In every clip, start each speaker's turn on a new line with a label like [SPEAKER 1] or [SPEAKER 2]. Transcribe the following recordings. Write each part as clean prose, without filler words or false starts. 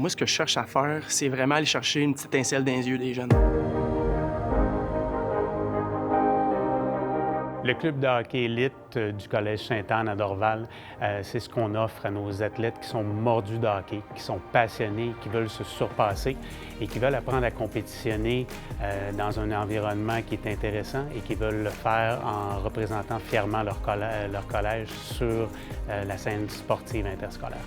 [SPEAKER 1] Moi, ce que je cherche à faire, c'est vraiment aller chercher une petite étincelle dans les yeux des jeunes.
[SPEAKER 2] Le club de hockey élite du Collège Sainte-Anne à Dorval, c'est ce qu'on offre à nos athlètes qui sont mordus de hockey, qui sont passionnés, qui veulent se surpasser et qui veulent apprendre à compétitionner dans un environnement qui est intéressant et qui veulent le faire en représentant fièrement leur collège sur la scène sportive interscolaire.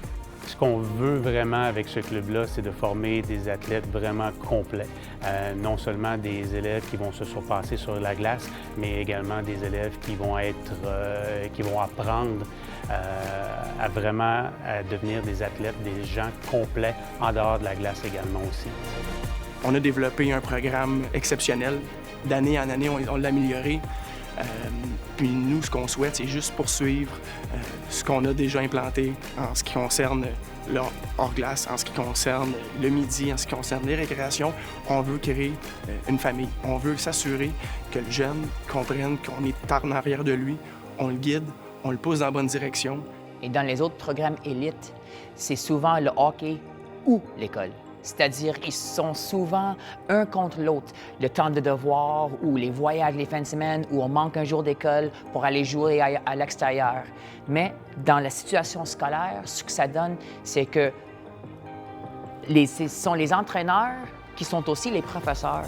[SPEAKER 2] Ce qu'on veut vraiment avec ce club-là, c'est de former des athlètes vraiment complets. Non seulement des élèves qui vont se surpasser sur la glace, mais également des élèves qui vont apprendre à vraiment devenir des athlètes, des gens complets en dehors de la glace également aussi.
[SPEAKER 1] On a développé un programme exceptionnel. D'année en année, on l'a amélioré. Puis nous, ce qu'on souhaite, c'est juste poursuivre ce qu'on a déjà implanté en ce qui concerne le hors-glace, en ce qui concerne le midi, en ce qui concerne les récréations. On veut créer une famille. On veut s'assurer que le jeune comprenne qu'on est en arrière de lui, on le guide, on le pousse dans la bonne direction.
[SPEAKER 3] Et dans les autres programmes élites, c'est souvent le hockey ou l'école. C'est-à-dire, ils sont souvent un contre l'autre. Le temps de devoir ou les voyages les fins de semaine où on manque un jour d'école pour aller jouer à l'extérieur. Mais dans la situation scolaire, ce que ça donne, c'est que ce sont les entraîneurs qui sont aussi les professeurs.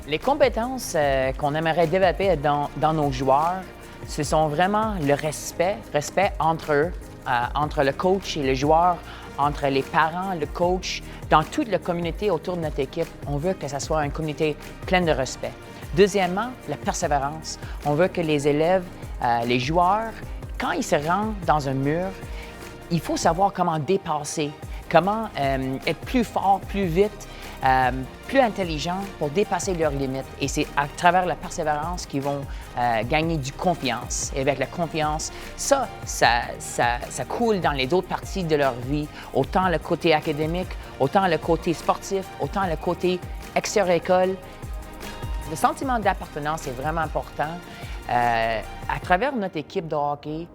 [SPEAKER 3] Les compétences qu'on aimerait développer dans nos joueurs, ce sont vraiment le respect entre eux, entre le coach et le joueur, entre les parents, le coach, dans toute la communauté autour de notre équipe. On veut que ça soit une communauté pleine de respect. Deuxièmement, la persévérance. On veut que les élèves, les joueurs, quand ils se rendent dans un mur, il faut savoir comment dépasser, comment être plus fort, plus vite, plus intelligent pour dépasser leurs limites. Et c'est à travers la persévérance qu'ils vont gagner du confiance. Et avec la confiance, ça coule dans les autres parties de leur vie, autant le côté académique, autant le côté sportif, autant le côté extérieur-école. Le sentiment d'appartenance est vraiment important. À travers notre équipe de hockey,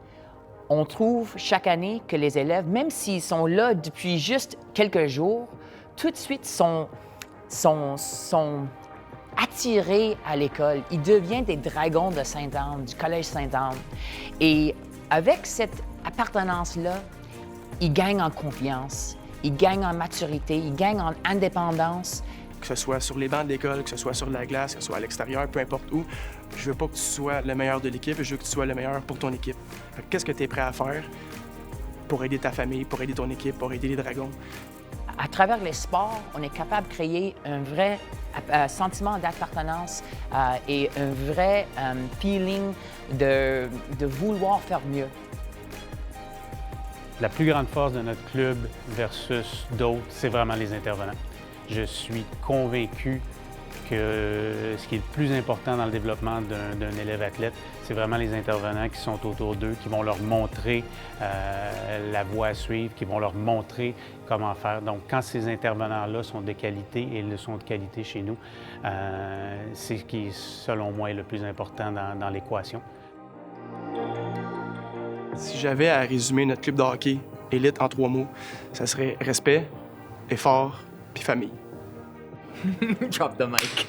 [SPEAKER 3] on trouve chaque année que les élèves, même s'ils sont là depuis juste quelques jours, tout de suite sont attirés à l'école. Ils deviennent des dragons de Sainte-Anne, du Collège Sainte-Anne. Et avec cette appartenance-là, ils gagnent en confiance, ils gagnent en maturité, ils gagnent en indépendance.
[SPEAKER 1] Que ce soit sur les bancs de l'école, que ce soit sur la glace, que ce soit à l'extérieur, peu importe où, je veux pas que tu sois le meilleur de l'équipe, je veux que tu sois le meilleur pour ton équipe. Qu'est-ce que tu es prêt à faire pour aider ta famille, pour aider ton équipe, pour aider les Dragons?
[SPEAKER 3] À travers les sports, on est capable de créer un vrai sentiment d'appartenance et un vrai feeling de vouloir faire mieux.
[SPEAKER 2] La plus grande force de notre club versus d'autres, c'est vraiment les intervenants. Je suis convaincu que ce qui est le plus important dans le développement d'un élève athlète, c'est vraiment les intervenants qui sont autour d'eux, qui vont leur montrer la voie à suivre, qui vont leur montrer comment faire. Donc, quand ces intervenants-là sont de qualité, et ils le sont de qualité chez nous, c'est ce qui, selon moi, est le plus important dans l'équation.
[SPEAKER 1] Si j'avais à résumer notre club de hockey élite en 3 mots, ça serait respect, effort, puis famille.
[SPEAKER 3] Drop the mic.